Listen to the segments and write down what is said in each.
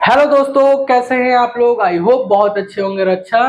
Hello दोस्तों, कैसे हैं आप लोग। आई होप बहुत अच्छे होंगे और अच्छा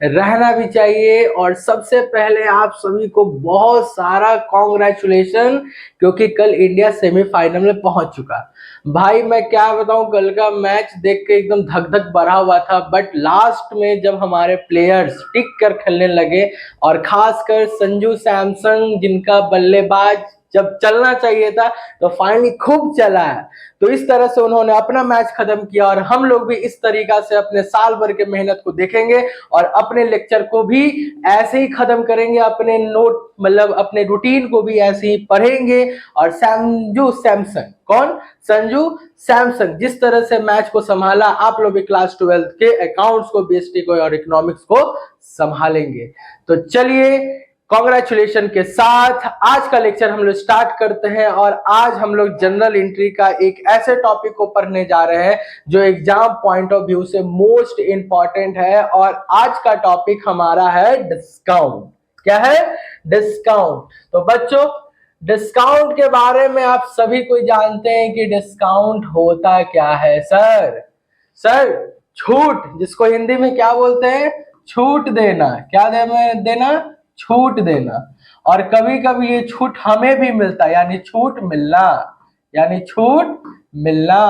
रहना भी चाहिए। और सबसे पहले आप सभी को बहुत सारा कॉन्ग्रेचुलेशन, क्योंकि कल इंडिया सेमीफाइनल में पहुंच चुका। भाई मैं क्या बताऊं, कल का मैच देख के एकदम धक धक भरा हुआ था। बट लास्ट में जब हमारे प्लेयर्स टिक कर खेलने लगे, और खासकर संजू सैमसन जिनका बल्लेबाज जब चलना चाहिए था तो फाइनली खूब चला है। तो इस तरह से उन्होंने अपना मैच खत्म किया, और हम लोग भी इस तरीका से अपने साल भर के मेहनत को देखेंगे और अपने लेक्चर को भी ऐसे ही खत्म करेंगे, अपने नोट मतलब अपने रूटीन को भी ऐसे ही पढ़ेंगे। और संजू सैमसन, कौन? संजू सैमसन जिस तरह से मैच को संभाला, आप लोग भी क्लास 12 के अकाउंट्स को, बीएसटी को और इकोनॉमिक्स को संभालेंगे। तो चलिए, कॉन्ग्रेचुलेशन के साथ आज का लेक्चर हम लोग स्टार्ट करते हैं। और आज हम लोग जनरल एंट्री का एक ऐसे टॉपिक को पढ़ने जा रहे हैं जो एग्जाम पॉइंट ऑफ व्यू से मोस्ट इंपॉर्टेंट है। और आज का टॉपिक हमारा है डिस्काउंट। क्या है? डिस्काउंट। तो बच्चों, डिस्काउंट के बारे में आप सभी को जानते हैं कि डिस्काउंट होता क्या है। सर छूट, जिसको हिंदी में क्या बोलते हैं? छूट देना। क्या देना? छूट देना। और कभी कभी ये छूट हमें भी मिलता है, यानी छूट मिलना, यानी छूट मिलना।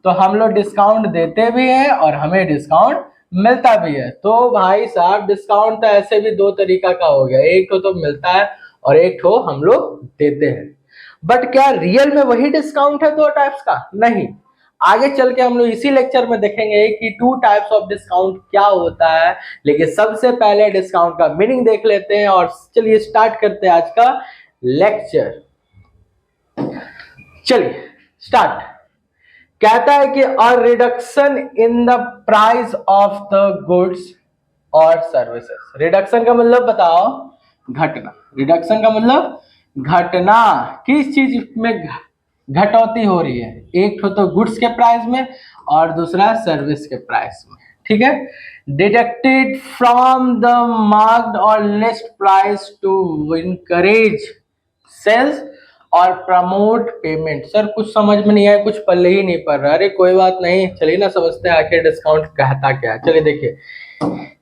तो हम लोग डिस्काउंट देते भी हैं और हमें डिस्काउंट मिलता भी है। तो भाई साहब, डिस्काउंट तो ऐसे भी दो तरीका का हो गया, एक तो मिलता है और एक तो हम लोग देते हैं। बट क्या रियल में वही डिस्काउंट है दो टाइप्स का? नहीं। आगे चल के हम लोग इसी लेक्चर में देखेंगे कि टू टाइप्स ऑफ डिस्काउंट क्या होता है। लेकिन सबसे पहले डिस्काउंट का मीनिंग देख लेते हैं, और चलिए स्टार्ट करते हैं आज का लेक्चर। चलिए स्टार्ट। कहता है कि a reduction in the price of the goods और सर्विसेज। रिडक्शन का मतलब बताओ? घटना। रिडक्शन का मतलब घटना। किस चीज में घटौती हो रही है? एक तो गुड्स के प्राइस में और दूसरा सर्विस के प्राइस में। ठीक है। डिडक्टेड फ्रॉम द मार्क्ड और list price to encourage sales और प्रमोट पेमेंट। सर कुछ समझ में नहीं आया, कुछ पल्ले ही नहीं पड़ रहा। अरे कोई बात नहीं, चलिए ना समझते हैं आखिर डिस्काउंट कहता क्या है। चलिए देखिए,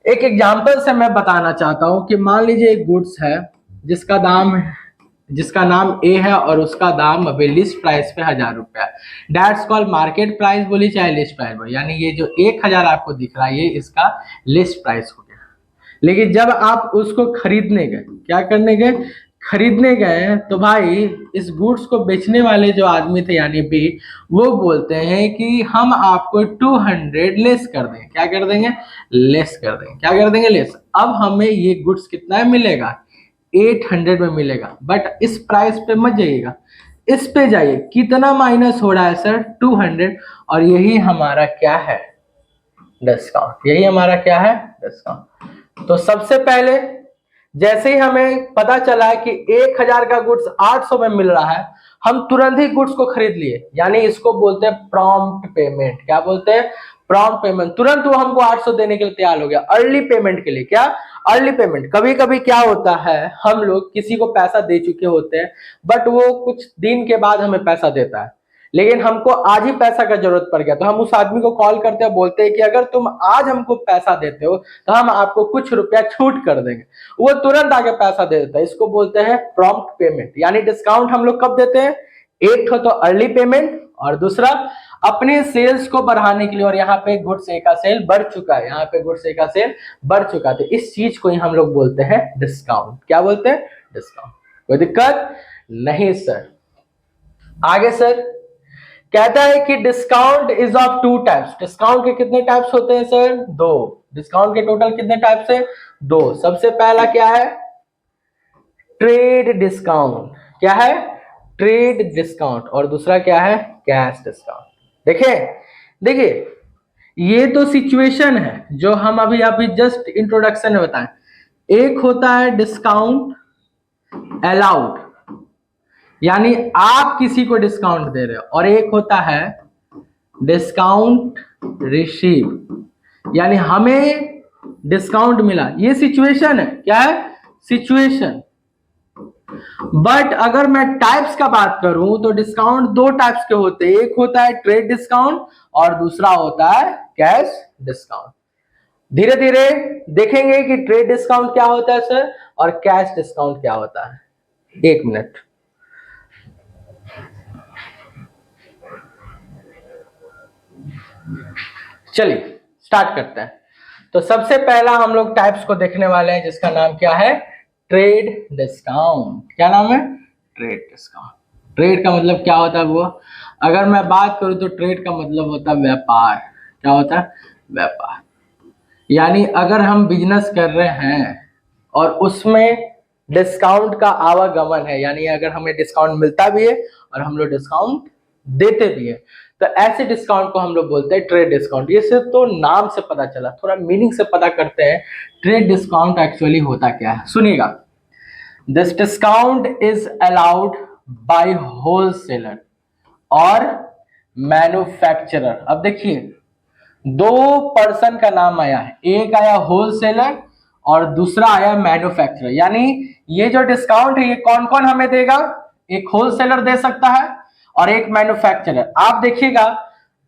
एक एग्जांपल से मैं बताना चाहता हूं कि मान लीजिए एक गुड्स है जिसका नाम ए है और उसका दाम अभी लिस्ट प्राइस पे 1,000 रुपया। दैट्स कॉल्ड मार्केट प्राइस बोली चाहे लिस्ट प्राइस बोली, यानी ये जो 1,000 आपको दिख रहा है ये इसका लिस्ट प्राइस हो गया। लेकिन जब आप उसको खरीदने गए, क्या करने गए? खरीदने गए, तो भाई इस गुड्स को बेचने वाले जो आदमी थे यानी बी, वो बोलते हैं कि हम आपको 200 लेस कर देंगे। क्या कर देंगे? लेस कर देंगे। क्या कर देंगे? लेस। अब हमें ये गुड्स कितना मिलेगा? 800 में मिलेगा। बट इस प्राइस पे मत जाइएगा, इस पे जाइए। कितना माइनस हो रहा है सर? 200। और यही हमारा क्या है? डिस्काउंट। यही हमारा क्या है? डिस्काउंट। तो सबसे पहले जैसे ही हमें पता चला है कि 1,000 का गुड्स 800 में मिल रहा है, हम तुरंत ही गुड्स को खरीद लिए, यानी इसको बोलते हैं प्रॉम्प्ट पेमेंट। क्या बोलते हैं? Prompt payment. तुरंत वो हमको 800 देने के लिए तैयार हो गया, अर्ली पेमेंट के लिए। क्या? Early payment. कभी कभी क्या होता है, हम लोग किसी को पैसा दे चुके होते हैं, बट वो कुछ दिन के बाद हमें पैसा देता है, लेकिन हमको आज ही पैसा का जरूरत पड़ गया, तो हम उस आदमी को कॉल करते हैं, बोलते हैं कि अगर तुम आज हमको पैसा देते हो तो हम आपको कुछ रुपया छूट कर देंगे। वो तुरंत आगे पैसा दे देता है। इसको बोलते हैं प्रॉम्प्ट पेमेंट। यानी डिस्काउंट हम लोग कब देते हैं? एक तो अर्ली पेमेंट, और दूसरा अपने सेल्स को बढ़ाने के लिए। और यहाँ पे गुड्स ए का सेल बढ़ चुका है, यहाँ पे गुड्स ए का सेल बढ़ चुका है, तो इस चीज को ही हम लोग बोलते हैं डिस्काउंट। क्या बोलते हैं? डिस्काउंट। कोई दिक्कत नहीं सर। आगे सर कहता है कि discount is of two types. Discount के कितने टाइप्स होते हैं सर? दो। डिस्काउंट के टोटल कितने टाइप्स है? दो। सबसे पहला क्या है? Trade discount. क्या है? Trade discount. और दूसरा क्या है? Cash discount. देखिए देखिए, ये तो सिचुएशन है जो हम अभी जस्ट इंट्रोडक्शन में बताएं। एक होता है डिस्काउंट अलाउड, यानी आप किसी को डिस्काउंट दे रहे हो, और एक होता है डिस्काउंट रिसीव, यानी हमें डिस्काउंट मिला। ये सिचुएशन है। क्या है? सिचुएशन। बट अगर मैं टाइप्स का बात करूं तो डिस्काउंट दो टाइप्स के होते हैं, एक होता है ट्रेड डिस्काउंट और दूसरा होता है कैश डिस्काउंट। धीरे धीरे देखेंगे कि ट्रेड डिस्काउंट क्या होता है सर और कैश डिस्काउंट क्या होता है। एक मिनट। चलिए स्टार्ट करते हैं। तो सबसे पहला हम लोग टाइप्स को देखने वाले हैं जिसका नाम क्या है, ट्रेड डिस्काउंट। क्या नाम है, ट्रेड डिस्काउंट। ट्रेड का मतलब क्या होता है वो, अगर मैं बात करूं तो ट्रेड का मतलब होता है व्यापार। क्या होता है, व्यापार। यानी अगर हम बिजनेस कर रहे हैं और उसमें डिस्काउंट का आवागमन है, यानी अगर हमें डिस्काउंट मिलता भी है और हम लोग डिस्काउंट देते भी है, तो ऐसे डिस्काउंट को हम लोग बोलते हैं ट्रेड डिस्काउंट। ये सिर्फ तो नाम से पता चला, थोड़ा मीनिंग से पता करते हैं ट्रेड डिस्काउंट एक्चुअली होता क्या है। सुनिएगा, this discount is allowed by wholesaler और मैन्युफैक्चरर। अब देखिए, दो पर्सन का नाम आया है, एक आया होलसेलर और दूसरा आया मैन्युफैक्चरर। यानी ये जो डिस्काउंट है ये कौन कौन हमें देगा, एक होलसेलर दे सकता है और एक मैन्युफैक्चरर। आप देखिएगा,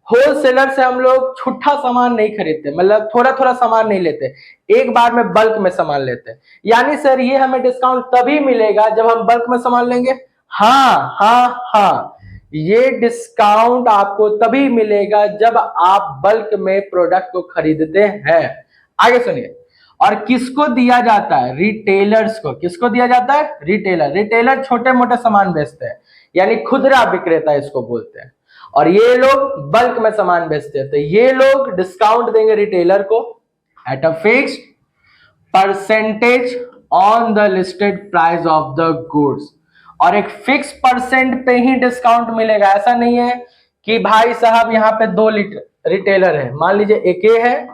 होलसेलर से हम लोग छुट्टा सामान नहीं खरीदते, मतलब थोड़ा थोड़ा सामान नहीं लेते, एक बार में बल्क में सामान लेते हैं। यानी सर ये हमें डिस्काउंट तभी मिलेगा जब हम बल्क में सामान लेंगे। हाँ हाँ हाँ, ये डिस्काउंट आपको तभी मिलेगा जब आप बल्क में प्रोडक्ट को खरीदते हैं। आगे सुनिए, और किसको दिया जाता है, रिटेलर्स को। किसको दिया जाता है, रिटेलर। रिटेलर छोटे मोटे सामान बेचते हैं, यानी खुदरा विक्रेता इसको बोलते हैं, और ये लोग बल्क में सामान बेचते हैं। तो ये लोग डिस्काउंट देंगे रिटेलर को at a fixed percentage on the listed price of the goods, और एक फिक्स परसेंट पे ही डिस्काउंट मिलेगा। ऐसा नहीं है कि भाई साहब यहाँ पे दो रिटेलर है, मान लीजिए एक ए है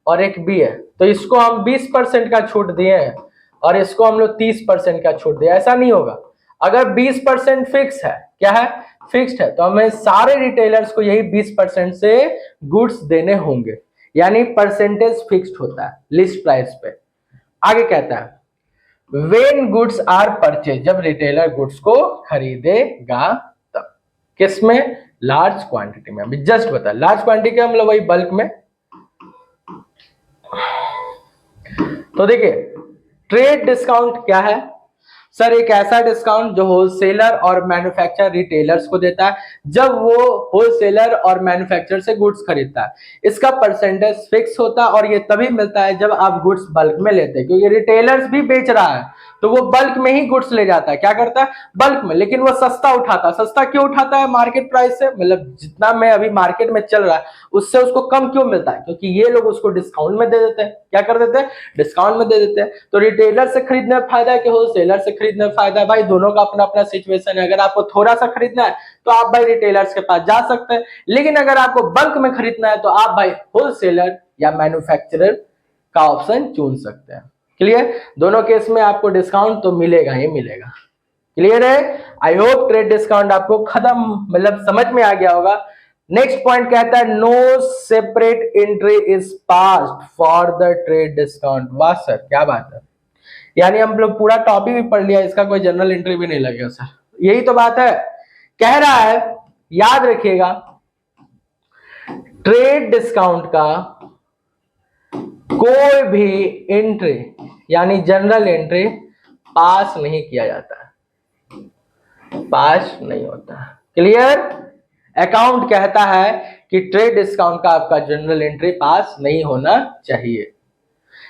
और एक बी है, तो इसको हम 20% का छूट दिए हैं और इसको हम लोग 30% का छूट दिया। ऐसा नहीं होगा। अगर 20% फिक्स है, क्या है, फिक्स्ड है, तो हमें सारे रिटेलर्स को यही 20% से गुड्स देने होंगे, यानी परसेंटेज फिक्स्ड होता है लिस्ट प्राइस पे। आगे कहता है, वेन गुड्स आर परचेज, जब रिटेलर गुड्स को खरीदेगा तब। किस में, लार्ज क्वांटिटी में। अभी जस्ट बता, लार्ज क्वांटिटी का मतलब वही बल्क में। तो देखिए, ट्रेड डिस्काउंट क्या है सर, एक ऐसा डिस्काउंट जो होलसेलर और मैन्युफैक्चरर रिटेलर्स को देता है जब वो होलसेलर और मैन्युफैक्चरर से गुड्स खरीदता है। इसका परसेंटेज फिक्स होता है और ये तभी मिलता है जब आप गुड्स बल्क में लेते हैं, क्योंकि रिटेलर्स भी बेच रहा है तो वो बल्क में ही गुड्स ले जाता है। क्या करता है, बल्क में, लेकिन वो सस्ता उठाता है। सस्ता क्यों उठाता है, मार्केट प्राइस से, मतलब जितना में अभी मार्केट में चल रहा है उससे उसको कम क्यों मिलता है, क्योंकि ये लोग उसको डिस्काउंट में दे देते हैं। क्या कर देते हैं, डिस्काउंट में दे देते हैं। तो रिटेलर से खरीदने में फायदा है कि होलसेलर से खरीदने में फायदा है, भाई दोनों का अपना अपना सिचुएशन है। अगर आपको थोड़ा सा खरीदना है तो आप भाई रिटेलर्स के पास जा सकते हैं, लेकिन अगर आपको बल्क में खरीदना है तो आप भाई होलसेलर या मैन्युफैक्चरर का ऑप्शन चुन सकते हैं। क्लियर, दोनों केस में आपको डिस्काउंट तो मिलेगा ही मिलेगा। क्लियर है, आई होप ट्रेड डिस्काउंट आपको खत्म, मतलब समझ में आ गया होगा। नेक्स्ट पॉइंट कहता है, no separate entry is passed for the trade discount. वाह सर, क्या बात है, यानी हम लोग पूरा टॉपिक भी पढ़ लिया, इसका कोई जनरल एंट्री भी नहीं लगेगा सर। यही तो बात है, कह रहा है, याद रखिएगा, ट्रेड डिस्काउंट का कोई भी एंट्री यानी जनरल एंट्री पास नहीं किया जाता, पास नहीं होता। क्लियर, अकाउंट कहता है कि ट्रेड डिस्काउंट का आपका जनरल एंट्री पास नहीं होना चाहिए।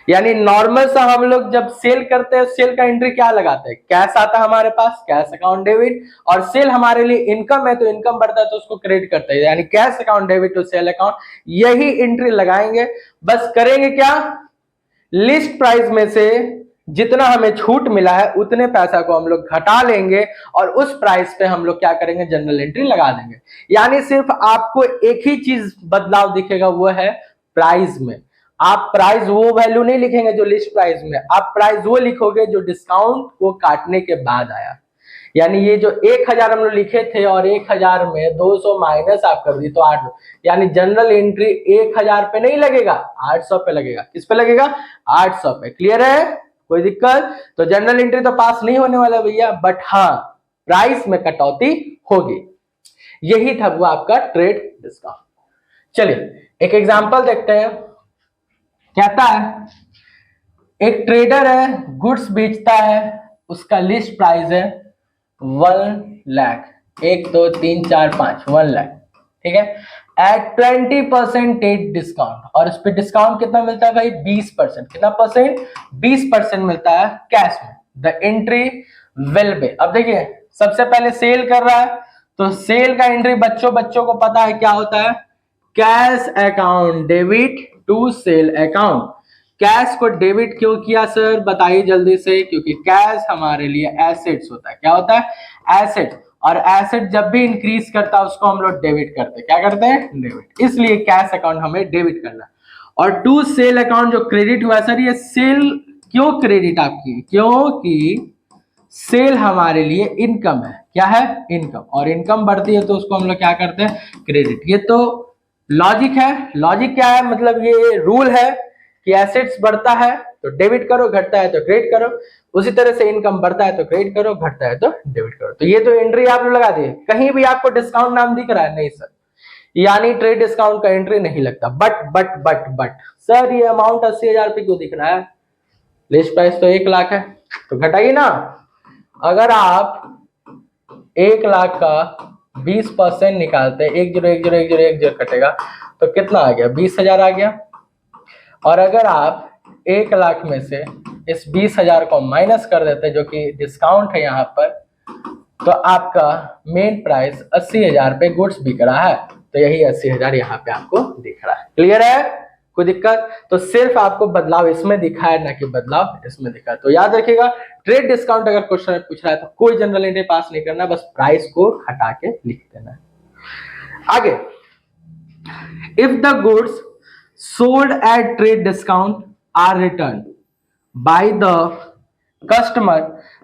यानी नॉर्मल सा हम लोग जब सेल करते हैं, सेल का एंट्री क्या लगाते हैं, कैश आता है हमारे पास, कैश अकाउंट डेबिट, और सेल हमारे लिए इनकम है तो इनकम बढ़ता है तो उसको क्रेडिट करते हैं, यानी cash account debit to sale account, यही एंट्री लगाएंगे। बस करेंगे क्या, लिस्ट प्राइस में से जितना हमें छूट मिला है उतने पैसा को हम लोग घटा लेंगे और उस प्राइस पे हम लोग क्या करेंगे, जनरल एंट्री लगा देंगे। यानी सिर्फ आपको एक ही चीज बदलाव दिखेगा, वो है प्राइस में। आप प्राइस वो वैल्यू नहीं लिखेंगे जो लिस्ट प्राइस में, आप प्राइस वो लिखोगे जो डिस्काउंट को काटने के बाद आया। यानी ये जो 1000 हम लोग लिखे थे और 1000 में 200 माइनस आप कर दी तो 8, यानी जनरल एंट्री 1000 पे नहीं लगेगा, 800 पे लगेगा। किस पे लगेगा, 800 पे। क्लियर है, कोई दिक्कत? तो जनरल एंट्री तो पास नहीं होने वाला भैया, बट हाँ प्राइस में कटौती होगी। यही था वो आपका ट्रेड डिस्काउंट। चलिए एक एग्जांपल देखते हैं। कहता है एक ट्रेडर है, गुड्स बेचता है, उसका लिस्ट प्राइस है 1,00,000, 1 2 3 4 5 1,00,000, ठीक है, एट 20% डिस्काउंट। और इस पे डिस्काउंट कितना मिलता है भाई? 20%। कितना परसेंट? 20% मिलता है कैश में। द एंट्री विल बी, अब देखिए सबसे पहले सेल कर रहा है, तो सेल का एंट्री बच्चों को पता है क्या होता है? Cash account debit to sale account. Cash को डेबिट क्यों किया सर? बताइए जल्दी से। क्योंकि कैश हमारे लिए एसेट्स होता है। क्या होता है? एसेट। और एसेट जब भी इंक्रीज करता है उसको हम लोग डेबिट करते हैं। क्या करते हैं? डेबिट। इसलिए कैश अकाउंट हमें डेबिट करना है। और टू सेल अकाउंट जो क्रेडिट हुआ सर, ये सेल क्यों क्रेडिट आपकी? क्योंकि सेल हमारे लिए इनकम है। क्या है? इनकम। और इनकम बढ़ती है तो उसको हम लोग क्या करते हैं? क्रेडिट। ये तो लॉजिक है। लॉजिक क्या है? मतलब ये रूल है कि एसेट्स बढ़ता है तो डेबिट करो, घटता है तो क्रेडिट करो। उसी तरह से इनकम बढ़ता है तो क्रेडिट करो, घटता है तो डेबिट करो। तो ये तो एंट्री आप लोग लगा दिए। कहीं भी आपको डिस्काउंट नाम दिख रहा है? नहीं सर, यानी ट्रेड डिस्काउंट का एंट्री नहीं लगता। बट सर ये अमाउंट 80,000 रुपये क्यों दिख रहा है? लिस्ट प्राइस तो 1,00,000 है, तो घटाइए ना। अगर आप 1,00,000 का 20% निकालते हैं, 10101010 कटेगा तो कितना आ गया? 20,000 आ गया। और अगर आप 1,00,000 में से इस 20,000 को माइनस कर देते हैं, जो कि डिस्काउंट है यहाँ पर, तो आपका मेन प्राइस 80,000 पे गुड्स बिक रहा है। तो यही 80,000 यहाँ पे आपको दिख रहा है। क्लियर है? कोई दिक्कत? तो सिर्फ आपको बदलाव इसमें दिखा है, ना कि बदलाव इसमें दिखा है। तो याद रखिएगा, ट्रेड डिस्काउंट अगर क्वेश्चन पूछ रहा है तो कोई जनरल एंट्री पास नहीं करना, बस प्राइस को हटा के लिख देना है। आगे, if the goods sold at trade discount are returned by the customer,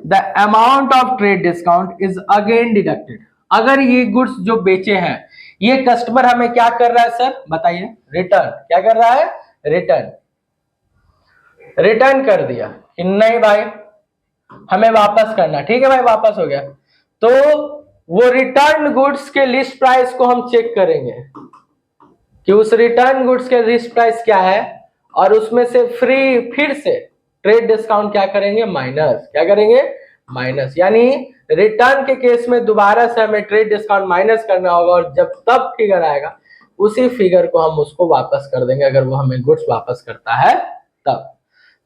the amount of trade discount is again deducted। अगर ये गुड्स जो बेचे हैं, ये कस्टमर हमें क्या कर रहा है सर? बताइए। रिटर्न। क्या कर रहा है? रिटर्न। रिटर्न कर दिया कि नहीं भाई हमें वापस करना। ठीक है भाई, वापस हो गया। तो वो रिटर्न गुड्स के लिस्ट प्राइस को हम चेक करेंगे कि उस रिटर्न गुड्स के लिस्ट प्राइस क्या है, और उसमें से फिर से ट्रेड डिस्काउंट क्या करेंगे? माइनस। क्या करेंगे? माइनस। यानी रिटर्न के केस में दोबारा से हमें ट्रेड डिस्काउंट माइनस करना होगा, और जब तब फिगर आएगा उसी फिगर को हम उसको वापस कर देंगे, अगर वो हमें गुड्स वापस करता है तब।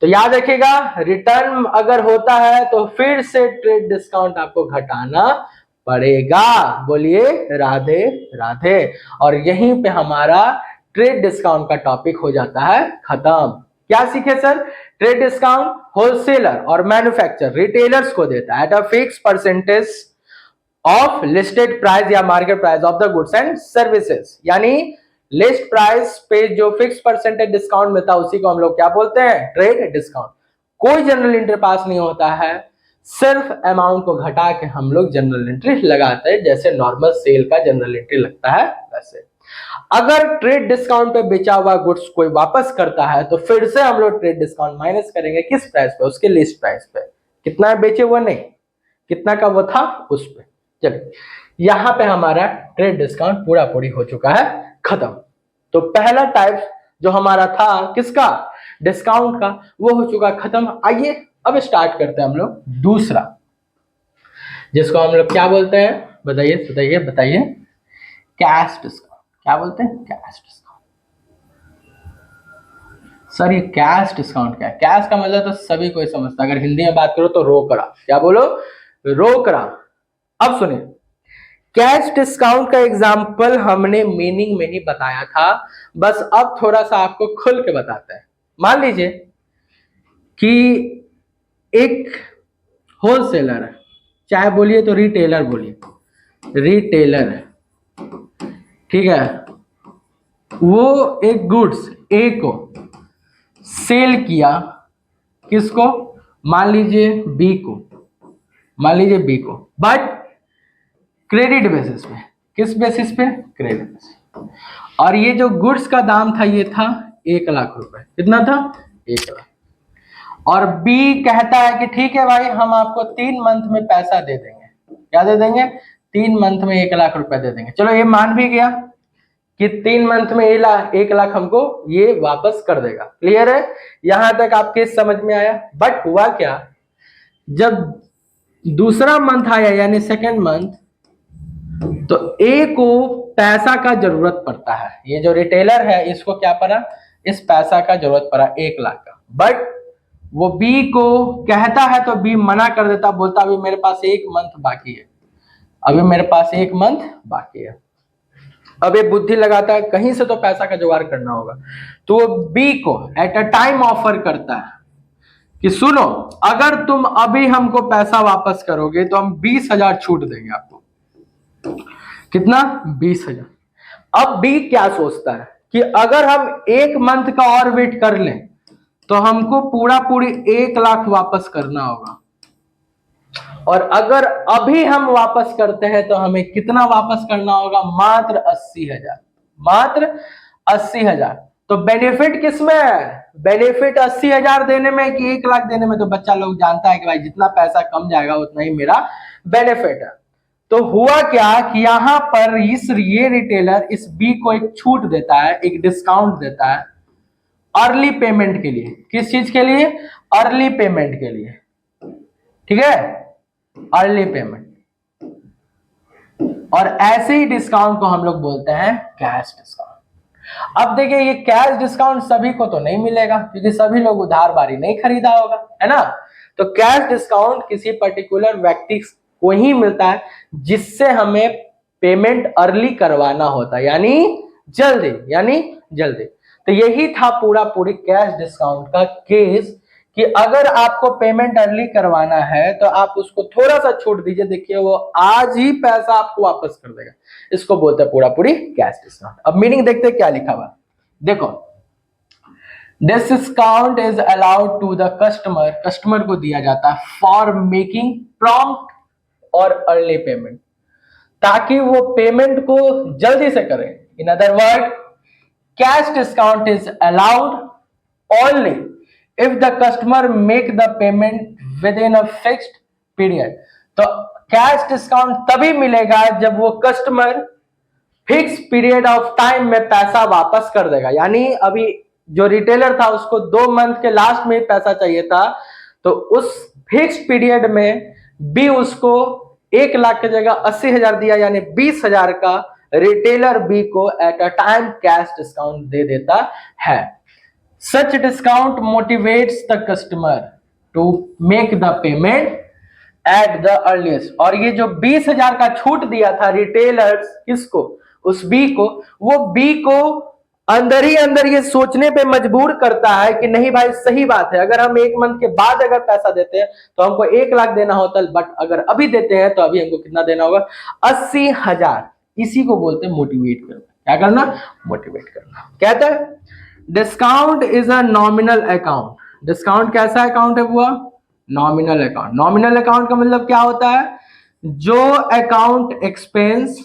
तो याद रखिएगा, रिटर्न अगर होता है तो फिर से ट्रेड डिस्काउंट आपको घटाना पड़ेगा। बोलिए राधे राधे। और यहीं पे हमारा ट्रेड डिस्काउंट का टॉपिक हो जाता है खत्म। क्या सीखे सर? ट्रेड डिस्काउंट होलसेलर और मैन्युफैक्चरर रिटेलर्स को देता है at a fix percentage of listed price या market price of the goods and services. यानी लिस्ट प्राइस पे जो फिक्स परसेंटेज डिस्काउंट मिलता है उसी को हम लोग क्या बोलते हैं? Trade discount. कोई जनरल एंट्री पास नहीं होता है, सिर्फ अमाउंट को घटा के हम लोग जनरल एंट्री लगाते हैं, जैसे नॉर्मल सेल का जनरल एंट्री लगता है वैसे। अगर ट्रेड डिस्काउंट पे बेचा हुआ गुड्स कोई वापस करता है तो फिर से हम लोग ट्रेड डिस्काउंट माइनस करेंगे। किस प्राइस पे? उसके लिस्ट प्राइस पे। कितना बेचे हुआ नहीं, कितना का वो था उस पे। चलिए यहां पे हमारा ट्रेड डिस्काउंट पूरा पूरी हो चुका है खत्म। तो पहला टाइप जो हमारा था किसका? डिस्काउंट का, वो हो चुका खत्म। आइए अब स्टार्ट करते हैं हम लोग दूसरा, जिसको हम लोग क्या बोलते हैं? बताइए बताइए बताइए। Cash discount. क्या बोलते हैं? Cash discount. सर ये कैश डिस्काउंट क्या है? कैश का मतलब तो सभी कोई समझता है। अगर हिंदी में बात करो तो रोकड़ा। क्या बोलो? रोकड़ा। अब सुनिए, कैश डिस्काउंट का एग्जाम्पल हमने मीनिंग में ही बताया था, बस अब थोड़ा सा आपको खुल के बताते हैं। मान लीजिए कि एक होलसेलर है, चाहे बोलिए तो रिटेलर बोलिए, रिटेलर है, ठीक है, वो एक गुड्स ए को सेल किया। किसको? मान लीजिए बी को, मान लीजिए बी को, बट क्रेडिट बेसिस पे। किस बेसिस पे? Credit basis. और ये जो गुड्स का दाम था ये था 1,00,000 रुपए। कितना था? 1,00,000। और बी कहता है कि ठीक है भाई हम आपको 3 मंथ में पैसा दे देंगे। क्या दे देंगे? 3 मंथ में 1 लाख रुपए दे देंगे। चलो ये मान भी गया कि 3 मंथ में 1 लाख हमको ये वापस कर देगा। क्लियर है? यहां तक आपके समझ में आया। बट हुआ क्या, जब दूसरा मंथ आया यानी सेकेंड मंथ, तो ए को पैसा का जरूरत पड़ता है। ये जो रिटेलर है इसको क्या पड़ा? इस पैसा का जरूरत पड़ा 1 लाख का। बट वो बी को कहता है तो बी मना कर देता, बोलता अभी मेरे पास 1 मंथ बाकी है, अभी मेरे पास 1 मंथ बाकी है। अब ये बुद्धि लगाता है कहीं से तो पैसा का जुगाड़ करना होगा, तो वो बी को एट अ टाइम ऑफर करता है कि सुनो, अगर तुम अभी हमको पैसा वापस करोगे तो हम 20,000 छूट देंगे आपको। कितना? 20,000। अब बी क्या सोचता है कि अगर हम 1 मंथ का और वेट कर लें तो हमको पूरी 1 लाख वापस करना होगा, और अगर अभी हम वापस करते हैं तो हमें कितना वापस करना होगा? मात्र 80,000। मात्र 80,000। तो बेनिफिट किसमें है? बेनिफिट 80,000 देने में कि 1 लाख देने में? तो बच्चा लोग जानता है कि भाई जितना पैसा कम जाएगा उतना ही मेरा बेनिफिट है। तो हुआ क्या कि यहां पर ये रिटेलर इस बी को एक छूट देता है, एक डिस्काउंट देता है अर्ली पेमेंट के लिए। किस चीज के लिए? अर्ली पेमेंट के लिए। ठीक है, अर्ली पेमेंट। और ऐसे ही डिस्काउंट को हम लोग बोलते हैं कैश डिस्काउंट। अब देखिए ये कैश डिस्काउंट सभी को तो नहीं मिलेगा क्योंकि सभी लोग उधार बारी नहीं खरीदा होगा, है ना। तो कैश डिस्काउंट किसी पर्टिकुलर व्यक्ति को ही मिलता है जिससे हमें पेमेंट अर्ली करवाना होता है, यानी जल्दी। तो यही था पूरी कैश डिस्काउंट का केस कि अगर आपको पेमेंट अर्ली करवाना है तो आप उसको थोड़ा सा छूट दीजिए, देखिए वो आज ही पैसा आपको वापस कर देगा। इसको बोलते हैं पूरी कैश डिस्काउंट। अब मीनिंग देखते हैं क्या लिखा हुआ। देखो, this discount is allowed to the customer, customer को दिया जाता है फॉर मेकिंग प्रॉम्प्ट और अर्ली पेमेंट, ताकि वो पेमेंट को जल्दी से करें। In other word, cash discount is allowed only if the customer make the payment within a fixed period। तो कैश डिस्काउंट तभी मिलेगा जब वो customer fix period of time में पैसा वापस कर देगा। यानी अभी जो रिटेलर था उसको 2 मंथ के लास्ट में पैसा चाहिए था, तो उस फिक्स पीरियड में भी उसको 1 लाख की जगह 80,000 दिया, यानी 20,000 का रिटेलर बी को at a time cash discount दे देता है। Such discount motivates the customer to make the payment at the earliest। और ये जो 20,000 का छूट दिया था रिटेलर्स, किसको? उस बी को। वो बी को अंदर ही अंदर ये सोचने पे मजबूर करता है कि नहीं भाई सही बात है, अगर हम 1 मंथ के बाद अगर पैसा देते हैं तो हमको 1 लाख देना होता है, बट अगर अभी देते हैं तो अभी हमको कितना देना होगा? 80,000। इसी को बोलते हैं मोटिवेट करना। क्या करना? मोटिवेट करना। कहता है discount is a nominal account. Discount कैसा अकाउंट है? हुआ नॉमिनल अकाउंट। नॉमिनल अकाउंट का मतलब क्या होता है? जो अकाउंट एक्सपेंस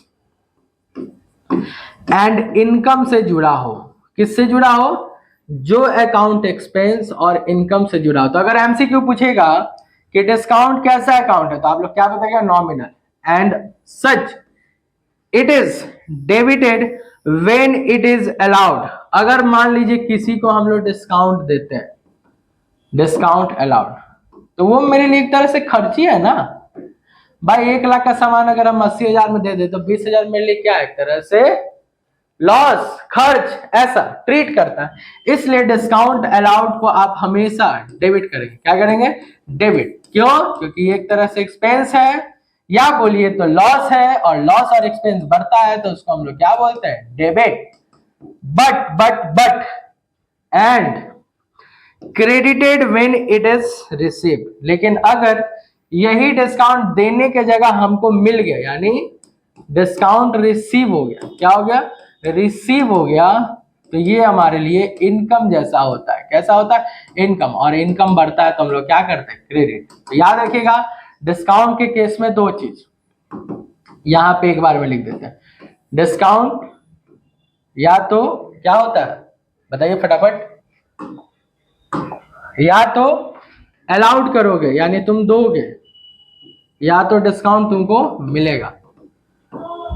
एंड इनकम से जुड़ा हो। किससे जुड़ा हो? जो अकाउंट एक्सपेंस और इनकम से जुड़ा हो। तो अगर एमसीक्यू पूछेगा कि डिस्काउंट कैसा अकाउंट है, तो आप लोग क्या बताएंगे? Nominal. And such it is debited when it is allowed. अगर मान लीजिए किसी को हम लोग डिस्काउंट देते हैं, डिस्काउंट अलाउड, तो वो मेरे लिए एक तरह से खर्च ही है ना भाई। 1 लाख का सामान अगर हम 80,000 में दे दे तो 20,000 मेरे लिए क्या है? एक तरह से लॉस, खर्च, ऐसा ट्रीट करता है। इसलिए डिस्काउंट अलाउड को आप हमेशा डेबिट करेंगे। क्या करेंगे? डेबिट। क्यों? क्योंकि एक तरह से एक्सपेंस है, या बोलिए तो लॉस है, और लॉस और एक्सपेंस बढ़ता है तो उसको हम लोग क्या बोलते हैं? Debit. But and credited when it is received. लेकिन अगर यही डिस्काउंट देने के जगह हमको मिल गया, यानी डिस्काउंट रिसीव हो गया, क्या हो गया? रिसीव हो गया, तो ये हमारे लिए इनकम जैसा होता है। कैसा होता है? इनकम। और इनकम बढ़ता है तो हम लोग क्या करते हैं? क्रेडिट। तो याद रखिएगा डिस्काउंट के केस में 2 चीज यहां पे एक बार में लिख देते हैं। डिस्काउंट या तो क्या होता है? बताइए फटाफट। या तो अलाउड करोगे यानी तुम दोगे, या तो डिस्काउंट तुमको मिलेगा।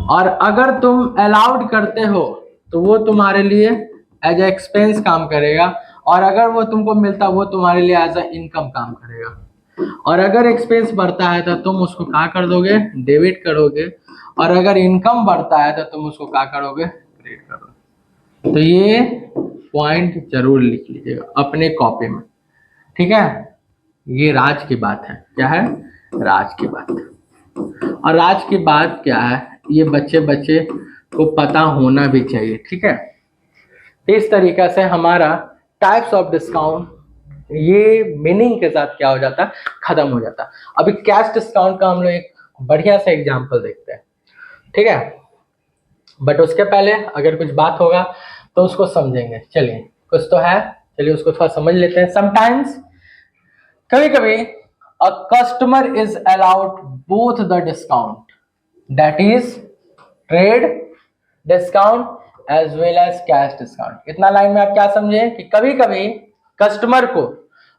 और अगर तुम अलाउड करते हो तो वो तुम्हारे लिए एज ए एक्सपेंस काम करेगा, और अगर वो तुमको मिलता वो तुम्हारे लिए एज ए इनकम काम करेगा। और अगर एक्सपेंस बढ़ता है तो तुम उसको क्या कर दोगे, डेबिट करोगे, और अगर इनकम बढ़ता है तो तुम उसको क्या करोगे, क्रेडिट करोगे। तो ये पॉइंट जरूर लिख लीजिएगा अपने कॉपी में, ठीक है। ये राज की बात है, क्या है, राज की बात। और राज की बात क्या है, ये बच्चे बच्चे को पता होना भी चाहिए, ठीक है। इस तरीके से हमारा टाइप्स ऑफ डिस्काउंट ये मीनिंग के साथ क्या हो जाता है, खत्म हो जाता है। अभी कैश डिस्काउंट का हम लोग एक बढ़िया सा एग्जांपल देखते हैं, ठीक है। बट उसके पहले अगर कुछ बात होगा तो उसको समझेंगे। चलिए कुछ तो है, चलिए उसको थोड़ा समझ लेते हैं। समटाइम्स, कभी कभी, a customer is allowed both the discount, that is trade discount as well as cash discount. इतना लाइन में आप क्या समझे कि कभी कभी कस्टमर को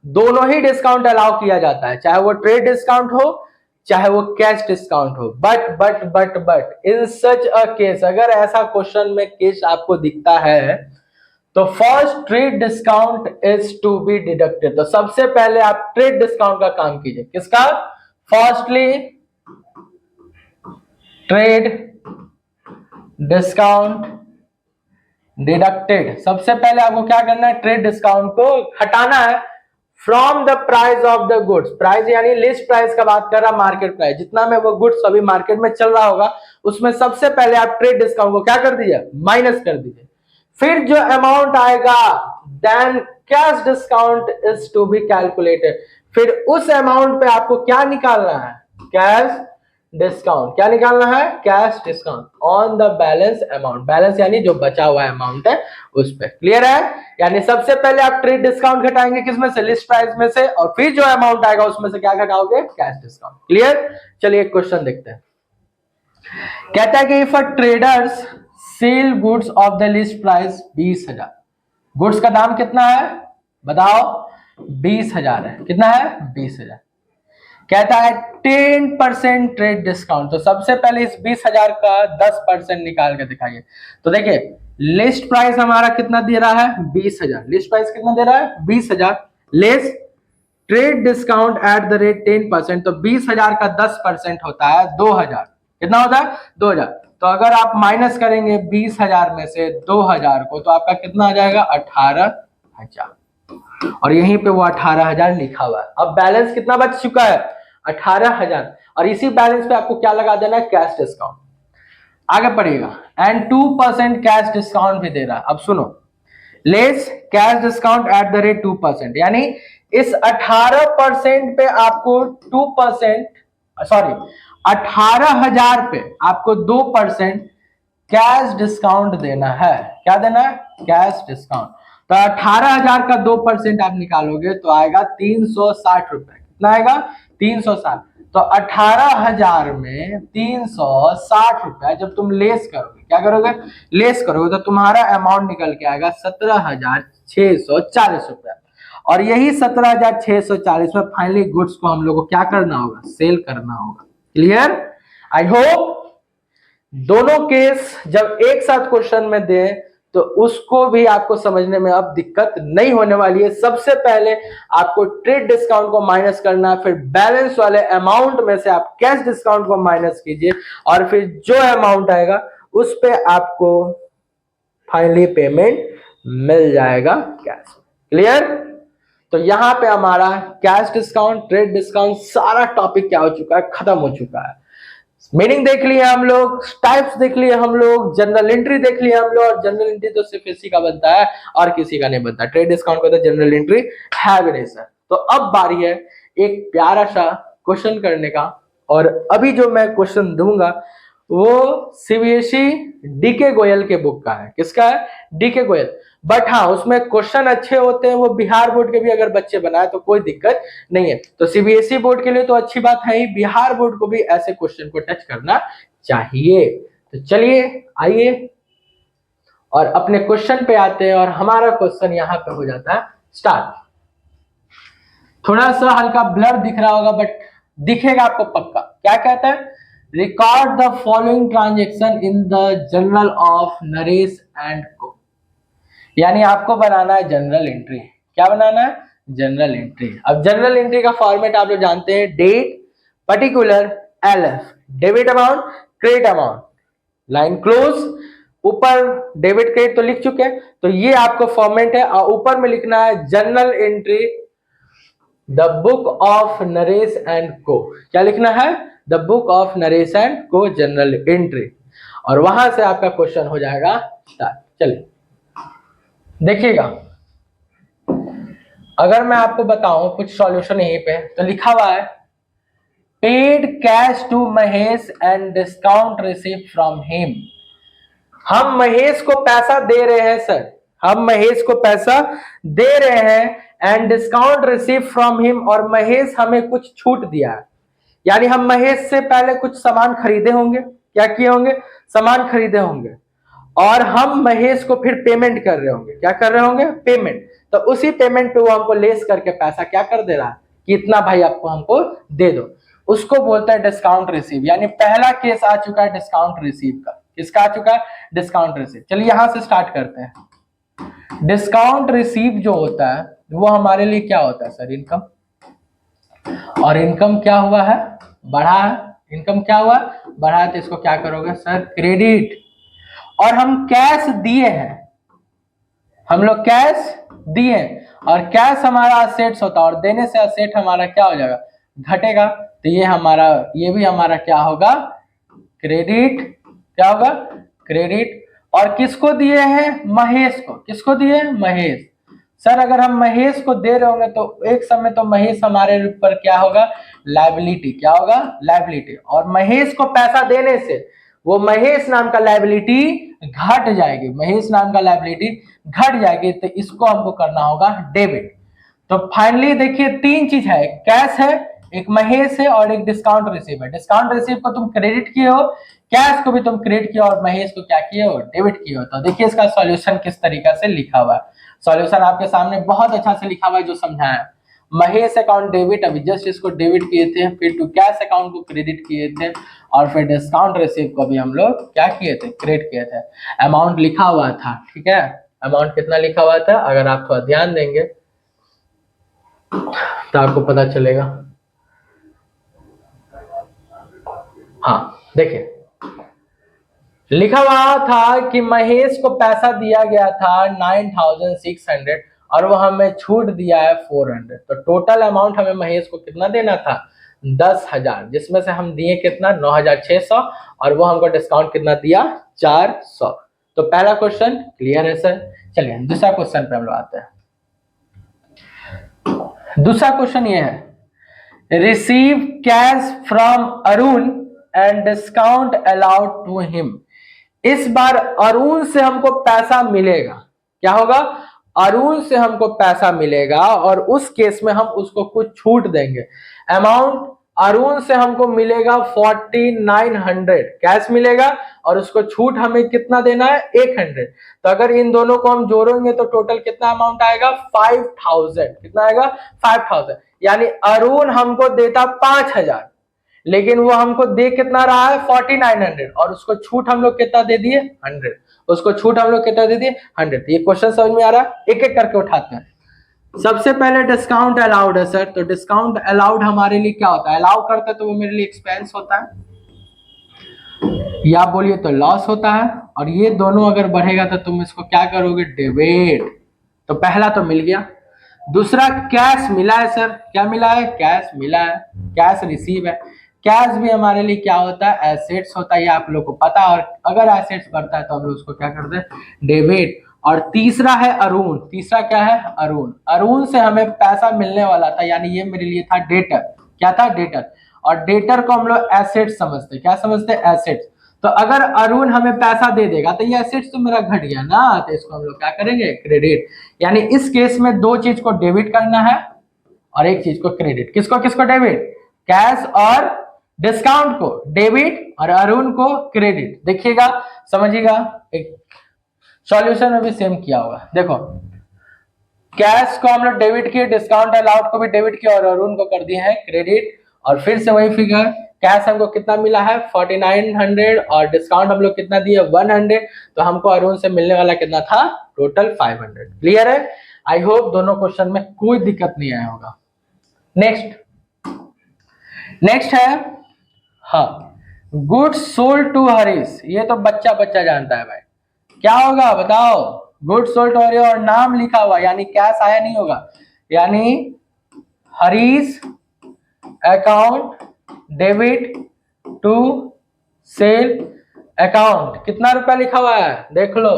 दोनों ही डिस्काउंट अलाउ किया जाता है, चाहे वो ट्रेड डिस्काउंट हो चाहे वो कैश डिस्काउंट हो। But in such a case, अगर ऐसा क्वेश्चन में केस आपको दिखता है तो first trade discount is to be deducted. तो सबसे पहले आप ट्रेड डिस्काउंट का काम कीजिए। किसका? Firstly trade discount deducted. सबसे पहले आपको क्या करना है, ट्रेड डिस्काउंट को हटाना है from the price of the goods. Price यानी लिस्ट प्राइस का बात कर रहा, मार्केट प्राइस जितना में वो गुड्स अभी मार्केट में चल रहा होगा उसमें सबसे पहले आप ट्रेड डिस्काउंट को क्या कर दीजिए, माइनस कर दीजिए। फिर जो अमाउंट आएगा then cash discount is to be calculated. फिर उस अमाउंट पे आपको क्या निकालना है, कैश डिस्काउंट। क्या निकालना है, cash discount on the balance amount. Balance यानी जो बचा हुआ अमाउंट है उस पे। क्लियर है? यानी सबसे पहले आप ट्रेड डिस्काउंट घटाएंगे किसमें से, लिस्ट प्राइस में से, और फिर जो अमाउंट आएगा उसमें से क्या घटाओगे, कैश डिस्काउंट। क्लियर? चलिए एक क्वेश्चन देखते हैं। कहता है कि if a traders sell goods of the list price 20,000, goods का दाम कितना है बताओ, 20,000 है। कितना है, 20,000। कहता है 10% ट्रेड डिस्काउंट। तो सबसे पहले इस 20,000 का 10% निकाल के दिखाइए। तो देखिए लिस्ट प्राइस हमारा कितना दे रहा है, 20,000। लिस्ट प्राइस कितना दे रहा है, 20,000, less trade discount at the rate 10%। तो 20,000 का 10% होता है 2,000। कितना होता है, 2,000। तो अगर आप माइनस करेंगे 20,000 में से 2,000 को तो आपका कितना आ जाएगा, 18,000। और यहीं पे वो 18,000 लिखा हुआ है। अब बैलेंस कितना बच चुका है, 18,000। और इसी बैलेंस पे आपको क्या लगा देना है, कैश डिस्काउंट। आगे पढ़िएगा। एंड 2% कैश डिस्काउंट भी दे रहा है। अब सुनो, less cash discount at the rate 2%, यानी इस 18% पे आपको 2%, सॉरी 18,000 पे आपको 2% कैश डिस्काउंट देना है। क्या देना है, कैश डिस्काउंट। तो 18,000 का 2% आप निकालोगे तो आएगा 360 रुपए। कितना आएगा, 360। तो 18,000 में 360 रुपए जब तुम लेस करोगे, क्या करोगे, लेस करोगे, तो तुम्हारा अमाउंट निकल के आएगा 17,640 रुपए। और यही 17,640 में फाइनली गुड्स को हम लोग को क्या करना होगा, सेल करना होगा। क्लियर? आई होप दोनों केस जब एक साथ क्वेश्चन में दे तो उसको भी आपको समझने में अब दिक्कत नहीं होने वाली है। सबसे पहले आपको ट्रेड डिस्काउंट को माइनस करना, फिर बैलेंस वाले अमाउंट में से आप कैश डिस्काउंट को माइनस कीजिए, और फिर जो अमाउंट आएगा उस पे आपको फाइनली पेमेंट मिल जाएगा कैश। क्लियर? तो यहां पे हमारा कैश डिस्काउंट, ट्रेड डिस्काउंट सारा टॉपिक क्या हो चुका है, खत्म हो चुका है। मीनिंग देख लिए हम लोग, टाइप्स देख लिए हम लोग, जनरल एंट्री देख लिए हम लोग। और जनरल एंट्री तो सिर्फ इसी का बनता है और किसी का नहीं बनता। ट्रेड डिस्काउंट का तो जनरल एंट्री है भी नहीं सर। तो अब बारी है एक प्यारा सा क्वेश्चन करने का। और अभी जो मैं क्वेश्चन दूंगा वो सीबीएसई डीके गोयल के बुक का है। किसका है, डीके गोयल। बट हाँ उसमें क्वेश्चन अच्छे होते हैं, वो बिहार बोर्ड के भी अगर बच्चे बनाए तो कोई दिक्कत नहीं है। तो सीबीएसई बोर्ड के लिए तो अच्छी बात है ही, बिहार बोर्ड को भी ऐसे क्वेश्चन को टच करना चाहिए। तो चलिए आइए और अपने क्वेश्चन पे आते हैं, और हमारा क्वेश्चन यहाँ पे हो जाता है स्टार्ट। थोड़ा सा हल्का ब्लर दिख रहा होगा बट दिखेगा आपको पक्का। क्या कहता है, record the following transaction in the journal of Naresh and को। यानी आपको बनाना है जनरल एंट्री। क्या बनाना है, जनरल एंट्री। अब जनरल एंट्री का फॉर्मेट आप लोग जानते हैं, date, particular, LF, debit amount, credit amount, line close, ऊपर डेबिट क्रेडिट तो लिख चुके हैं, तो ये आपको फॉर्मेट है। और ऊपर में लिखना है general entry the book of Naresh and को। क्या लिखना है, the book of Naresh and को जनरल एंट्री। और वहां से आपका क्वेश्चन हो जाएगा स्टार्ट। चलिए देखिएगा, अगर मैं आपको बताऊं कुछ सॉल्यूशन यहीं पे, तो लिखा हुआ है paid cash to Mahesh and discount receive from him. हम महेश को पैसा दे रहे हैं सर, हम महेश को पैसा दे रहे हैं and discount receive from him, और महेश हमें कुछ छूट दिया है। यानी हम महेश से पहले कुछ सामान खरीदे होंगे, क्या किए होंगे, सामान खरीदे होंगे, और हम महेश को फिर पेमेंट कर रहे होंगे। क्या कर रहे होंगे, पेमेंट। तो उसी पेमेंट पे वो हमको लेस करके पैसा क्या कर दे रहा है कि इतना भाई आपको हमको दे दो, उसको बोलते हैं डिस्काउंट रिसीव। यानी पहला केस आ चुका है डिस्काउंट रिसीव का। किसका आ चुका है, डिस्काउंट रिसीव। चलिए यहां से स्टार्ट करते हैं। डिस्काउंट रिसीव जो होता है वो हमारे लिए क्या होता है सर, इनकम। और इनकम क्या हुआ है, बढ़ा है। इनकम क्या हुआ, बढ़ा है, तो इसको क्या करोगे सर, क्रेडिट। और हम कैश दिए हैं, हम लोग कैश दिए, और कैश हमारा असेट्स होता है, और देने से असेट हमारा क्या हो जाएगा, घटेगा। तो ये हमारा, ये भी हमारा क्या होगा, क्रेडिट। क्या होगा, क्रेडिट। और किसको दिए हैं, महेश को। किसको दिए, महेश। सर अगर हम महेश को दे रहे होंगे तो एक समय तो महेश हमारे ऊपर क्या होगा, लायबिलिटी। क्या होगा, लायबिलिटी। और महेश को पैसा देने से वो महेश नाम का लायबिलिटी घट जाएगी, महेश नाम का लायबिलिटी घट जाएगी। तो इसको हमको करना होगा डेबिट। तो फाइनली देखिए तीन चीज है, कैश है, एक महेश है, और एक डिस्काउंट रिसीव है। डिस्काउंट रिसीव को तुम क्रेडिट किए हो, कैश को भी तुम क्रेडिट किए, और महेश को क्या किए हो, डेबिट किए हो। तो देखिए इसका सॉल्यूशन किस तरीका से लिखा हुआ है। सॉल्यूशन आपके सामने बहुत अच्छा से लिखा हुआ है जो समझाया है। महेश अकाउंट डेबिट, अभी जस्ट इसको डेबिट किए थे, फिर टू कैश अकाउंट को क्रेडिट किए थे, और फिर डिस्काउंट रिसीव को भी हम लोग क्या किए थे, क्रेडिट किए थे। अमाउंट लिखा हुआ था, ठीक है, अमाउंट कितना लिखा हुआ था, अगर आप थोड़ा ध्यान देंगे तो आपको पता चलेगा। हाँ देखिए लिखा हुआ था कि महेश को पैसा दिया गया था 9600, और वो हमें छूट दिया है 400। तो टोटल अमाउंट हमें महेश को कितना देना था, 10,000, जिसमें से हम दिए कितना, 9600, और वो हमको डिस्काउंट कितना दिया, 400। तो पहला क्वेश्चन क्लियर है सर। चलिए दूसरा क्वेश्चन पे हम लोग आते हैं। दूसरा क्वेश्चन ये है, receive cash from Arun and discount allowed to him. इस बार अरुण से हमको पैसा मिलेगा। क्या होगा, अरुण से हमको पैसा मिलेगा, और उस केस में हम उसको कुछ छूट देंगे। अमाउंट अरुण से हमको मिलेगा 4900 कैश मिलेगा, और उसको छूट हमें कितना देना है, 100। तो अगर इन दोनों को हम जोड़ेंगे तो टोटल कितना अमाउंट आएगा, 5000। कितना आएगा, 5000। यानी अरुण हमको देता 5000, लेकिन वो हमको दे कितना रहा है, 4900, और उसको छूट हम लोग कितना दे दिए, 100। उसको छूट हम लोग कितना दे दिए, 100। ये क्वेश्चन समझ में आ रहा है, एक एक करके उठाते हैं। सबसे पहले डिस्काउंट अलाउड है सर। तो डिस्काउंट अलाउड हमारे लिए क्या होता है, अलाउ करते तो वो मेरे लिए एक्सपेंस होता है, या बोलिए तो लॉस होता है। और ये दोनों अगर बढ़ेगा तो तुम इसको क्या करोगे, डेबिट। तो पहला तो मिल गया। दूसरा कैश मिला है सर। क्या मिला है, कैश मिला है, कैश रिसीव है। कैश भी हमारे लिए क्या होता है, एसेट्स होता है, ये आप लोग को पता है। और अगर एसेट्स बढ़ता है तो हम लोग उसको क्या करते हैं, डेबिट। और तीसरा है अरुण। तीसरा क्या है, अरुण। अरुण से हमें पैसा मिलने वाला था, यानी ये मेरे लिए था डेटर। क्या था, डेटर। और डेटर को हम लोग एसेट्स समझते, क्या समझते, एसेट्स। तो अगर अरुण हमें पैसा दे देगा तो ये एसेट्स तो मेरा घट गया ना, तो इसको हम लोग क्या करेंगे, क्रेडिट। यानी इस केस में दो चीज को डेबिट करना है और एक चीज को क्रेडिट। किसको किसको डेबिट, कैश और डिस्काउंट को डेबिट, और अरुण को क्रेडिट। देखिएगा, समझिएगा, एक सॉल्यूशन में भी सेम किया होगा। देखो कैश को हम लोग डेबिट किए, डिस्काउंट अलाउड को भी डेबिट किया और अरुण को कर दिए हैं क्रेडिट। और फिर से वही फिगर, कैश हमको कितना मिला है 4900 और डिस्काउंट हम लोग कितना दिए 100, तो हमको अरुण से मिलने वाला कितना था टोटल 500। क्लियर है? आई होप दोनों क्वेश्चन में कोई दिक्कत नहीं आया होगा। नेक्स्ट है, हाँ, गुड्स सोल्ड टू हरीश। ये तो बच्चा बच्चा जानता है भाई, क्या होगा बताओ? गुड्स सोल्ड टू हरीश और नाम लिखा हुआ, यानी कैश आया नहीं होगा, यानी Harish account debit to sale account. कितना रुपया लिखा हुआ है देख लो,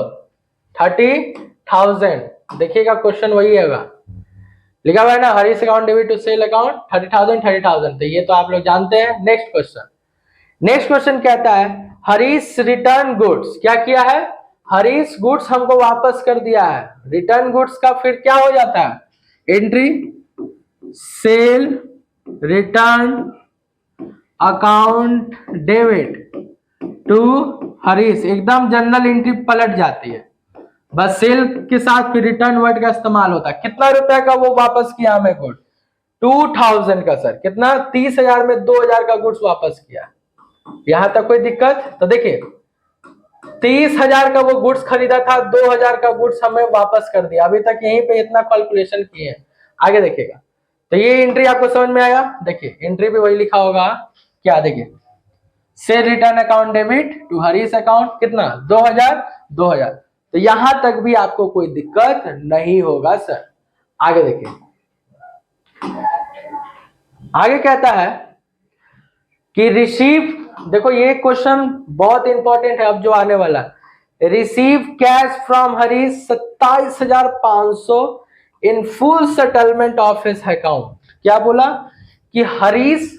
30,000। देखिएगा क्वेश्चन वही होगा, लिखा हुआ है ना, Harish account debit to sale account 30,000। तो ये तो आप लोग जानते हैं। नेक्स्ट क्वेश्चन कहता है हरीश रिटर्न गुड्स। क्या किया है? हरीश गुड्स हमको वापस कर दिया है। रिटर्न गुड्स का फिर क्या हो जाता है? Entry sale return account debit to Harish, एकदम जनरल एंट्री पलट जाती है, बस सेल के साथ फिर रिटर्न वर्ड का इस्तेमाल होता है। कितना रुपए का वो वापस किया हमें गुड? 2000 का सर। कितना? 30,000 में 2000 का गुड्स वापस किया। यहां तक कोई दिक्कत? तो देखिए 30,000 का वो गुड्स खरीदा था, 2000 का गुड्स हमें वापस कर दिया। अभी तक यहीं पे इतना कैलकुलेशन किए हैं, आगे देखिएगा। तो ये एंट्री आपको समझ में आया? देखिए एंट्री पे वही लिखा होगा, क्या? देखिए sale return account debit to Harish account, कितना? 2000। तो यहां तक भी आपको कोई दिक्कत नहीं होगा सर। आगे देखिए, आगे कहता है कि रिसीव, देखो ये क्वेश्चन बहुत इंपॉर्टेंट है अब जो आने वाला। Receive cash from Harish 27,500 in full settlement of his account. क्या बोला? कि हरीश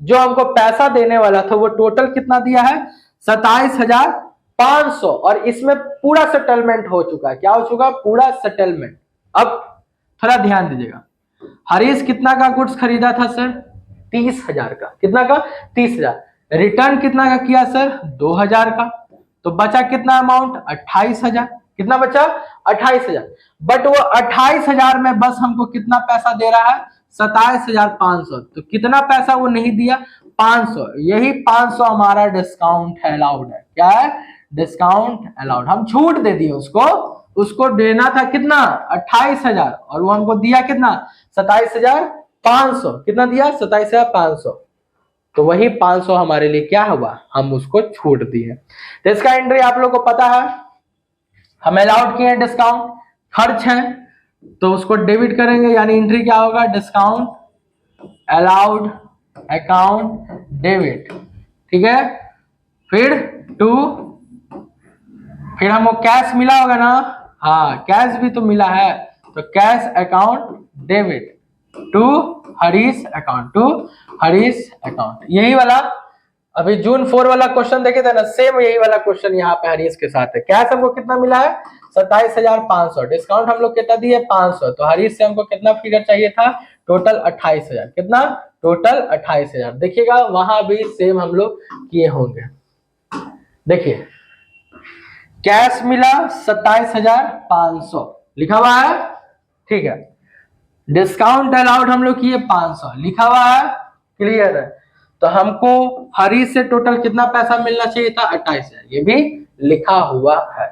जो हमको पैसा देने वाला था वो टोटल कितना दिया है? 27,500, और इसमें पूरा सेटलमेंट हो चुका है। क्या हो चुका? पूरा सेटलमेंट। अब थोड़ा ध्यान दीजिएगा, हरीश कितना का गुड्स खरीदा था सर? 30,000 का। कितना का? 30,000। रिटर्न कितना का किया सर? 2,000 का। तो बचा कितना अमाउंट? 28,000। कितना बचा? 28,000। बट वो 28,000 में बस हमको कितना पैसा दे रहा है? 27,500। तो कितना पैसा वो नहीं दिया? 500। यही 500 हमारा डिस्काउंट अलाउड है। क्या है? Discount allowed. हम छूट दे दिए उसको देना था कितना? 28,000, और वो हमको दिया कितना? 27,500। कितना दिया? 27,500। तो वही 500 हमारे लिए क्या हुआ? हम उसको छूट दिए। तो इसका एंट्री आप लोग को पता है, हम अलाउड किए डिस्काउंट, खर्च है तो उसको डेबिट करेंगे, यानी एंट्री क्या होगा? Discount allowed account debit. ठीक है, फिर फिर हमको कैश मिला होगा ना? हाँ, कैश भी तो मिला है, तो cash account debit to Harish account. यही वाला अभी जून 4 वाला क्वेश्चन देखे थे ना, सेम यही वाला क्वेश्चन यहाँ पे हरीश के साथ है। कैश हमको कितना मिला है? 27,500। डिस्काउंट हम लोग कितना दिए? 500। तो हरीश से हमको कितना फिगर चाहिए था? टोटल 28,000। कितना? टोटल 28,000। देखिएगा वहां भी सेम हम लोग किए होंगे। देखिए कैश मिला 27,500 लिखा हुआ है, ठीक है। डिस्काउंट अलाउड हम लोग किए 500 लिखा हुआ है, क्लियर है। तो हमको हरीश से टोटल कितना पैसा मिलना चाहिए था? 28,000, ये भी लिखा हुआ है।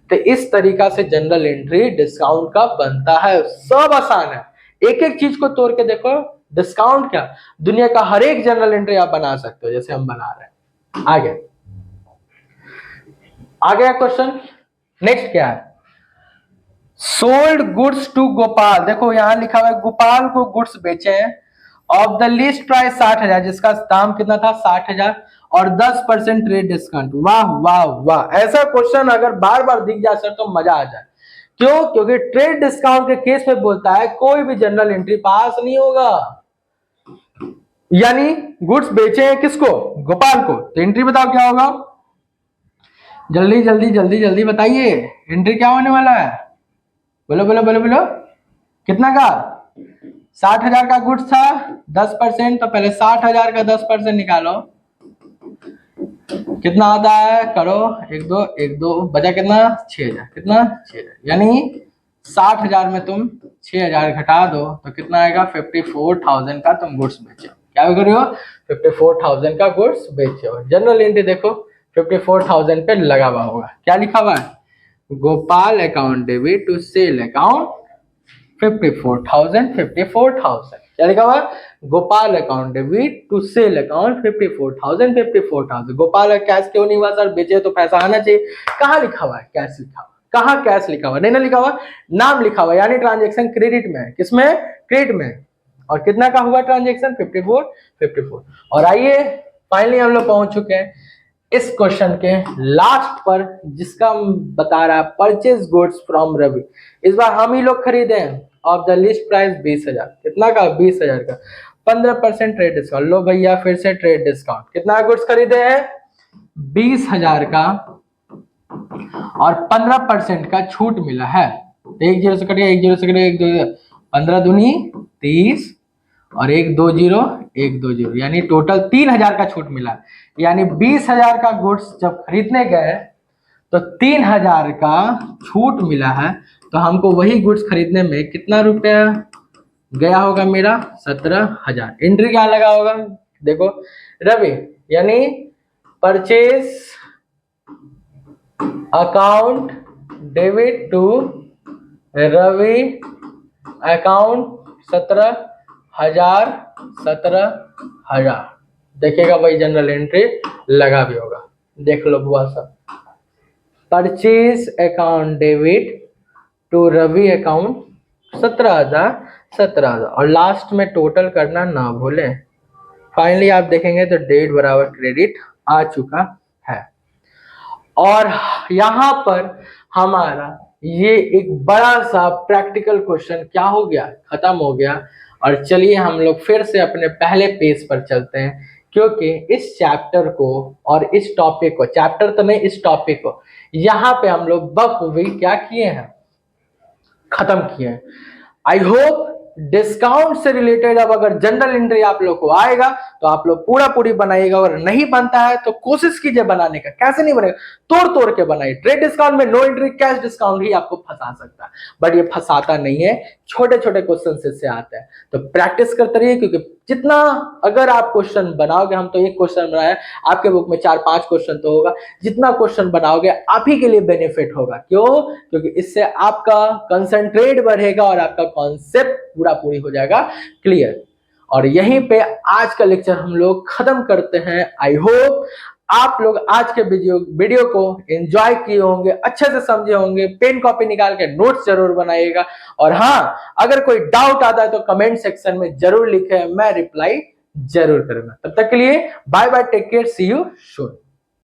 तो इस तरीका से जनरल एंट्री डिस्काउंट का बनता है। सब आसान है, एक एक चीज को तोड़ के देखो। डिस्काउंट क्या, दुनिया का हर एक जनरल एंट्री आप बना सकते हो, जैसे हम बना रहे हैं। आगे क्वेश्चन नेक्स्ट क्या है? Sold goods to Gopal. देखो यहां लिखा हुआ है गोपाल को गुड्स बेचे हैं ऑफ द लिस्ट प्राइस 60,000, जिसका दाम कितना था? 60,000 और 10% ट्रेड डिस्काउंट। वाह वाह वाह, ऐसा क्वेश्चन अगर बार बार दिख जाए सर तो मजा आ जाए। क्यों? क्योंकि ट्रेड डिस्काउंट के केस में बोलता है कोई भी जनरल एंट्री पास नहीं होगा। यानी गुड्स बेचे हैं किसको? गोपाल को। तो एंट्री बताओ क्या होगा? जल्दी जल्दी जल्दी जल्दी बताइए, एंट्री क्या होने वाला है? बोलो बोलो बोलो बोलो। कितना का? 60,000 का गुड्स था, 10%। तो पहले 60,000 का 10% निकालो, कितना आता है? करो 1 2 1 2, बचा कितना? 6,000। कितना? 6,000। यानी 60,000 में तुम 6,000 घटा दो तो कितना आएगा, 54,000 का तुम गुड्स बेचे हो। क्या कर रहे हो, 54,000 का गुड्स बेचे हो। जनरल एंट्री देखो 54,000 पे लगा हुआ होगा, क्या लिखा हुआ है, Gopal account debit to sale account 54,000 क्या लिखा हुआ, Gopal account debit to sale account 54,000 Gopal cash क्यों नहीं हुआ सर, बेचे तो पैसा आना चाहिए। कहाँ लिखा हुआ है कैश, लिखा हुआ कहाँ कैश लिखा हुआ, नहीं ना लिखा हुआ, नाम लिखा हुआ, यानी ट्रांजेक्शन क्रेडिट में है, किसमें, क्रेडिट में। और कितना का हुआ ट्रांजेक्शन, 54। और आइए फाइनली हम लोग पहुंच चुके हैं इस क्वेश्चन के लास्ट पर, जिसका बता रहा है परचेज गुड्स फ्रॉम रवि। इस बार हम ही लोग खरीदे हैं ऑफ द लिस्ट प्राइस 20,000, कितना का, 20,000 का, 15% ट्रेड डिस्काउंट। लो भैया फिर से ट्रेड डिस्काउंट, कितना गुड्स खरीदे हैं, 20,000 का, और 15% का छूट मिला है। एक जीरो से कटिए, एक जीरो से कटिए, एक दो, 15 दूनी 30 और एक 2 जीरो, एक 2 जीरो, यानी टोटल 3,000 का छूट मिला। यानी 20,000 का गुड्स जब खरीदने गए तो 3,000 का छूट मिला है, तो हमको वही गुड्स खरीदने में कितना रुपया गया होगा मेरा, 17,000। एंट्री क्या लगा होगा, देखो रवि, यानी purchase account debit to Ravi account 17,000 देखिएगा भाई, जनरल एंट्री लगा भी होगा, देख लो बुआ सब। Purchase account debit to Ravi account 17,000 और लास्ट में टोटल करना ना भूलें। फाइनली आप देखेंगे तो डेट बराबर क्रेडिट आ चुका है। और यहाँ पर हमारा ये एक बड़ा सा प्रैक्टिकल क्वेश्चन क्या हो गया, खत्म हो गया। और चलिए हम लोग फिर से अपने पहले पेज पर चलते हैं, क्योंकि इस चैप्टर को और इस टॉपिक को, चैप्टर तो नहीं, इस टॉपिक को यहाँ पे हम लोग बखूबी क्या किए हैं, खत्म किए हैं। आई होप डिस्काउंट से रिलेटेड अब अगर जनरल एंट्री आप लोग को आएगा तो आप लोग पूरा पूरी बनाइएगा, अगर नहीं बनता है तो कोशिश कीजिए बनाने का। कैसे नहीं बनेगा, तोड़ तोड़ के बनाइए। ट्रेड डिस्काउंट में नो एंट्री कैश डिस्काउंट ही आपको फंसा सकता है, बट ये फंसाता नहीं है, छोटे छोटे क्वेश्चन से आते हैं। तो प्रैक्टिस करते रहिए, क्योंकि जितना अगर आप क्वेश्चन बनाओगे, हम तो एक क्वेश्चन बनाए, आपके बुक में 4-5 क्वेश्चन तो होगा, जितना क्वेश्चन बनाओगे आप ही के लिए बेनिफिट होगा। क्यों, क्योंकि इससे आपका कंसंट्रेट बढ़ेगा और आपका कॉन्सेप्ट पूरा पूरी हो जाएगा क्लियर। और यहीं पे आज का लेक्चर हम लोग खत्म करते हैं। आई होप आप लोग आज के वीडियो को एंजॉय किए होंगे, अच्छे से समझे होंगे, पेन कॉपी निकाल के नोट्स जरूर बनाइएगा। और हाँ, अगर कोई डाउट आता है तो कमेंट सेक्शन में जरूर लिखें, मैं रिप्लाई जरूर करूंगा। तब तक के लिए bye bye, take care, see you soon.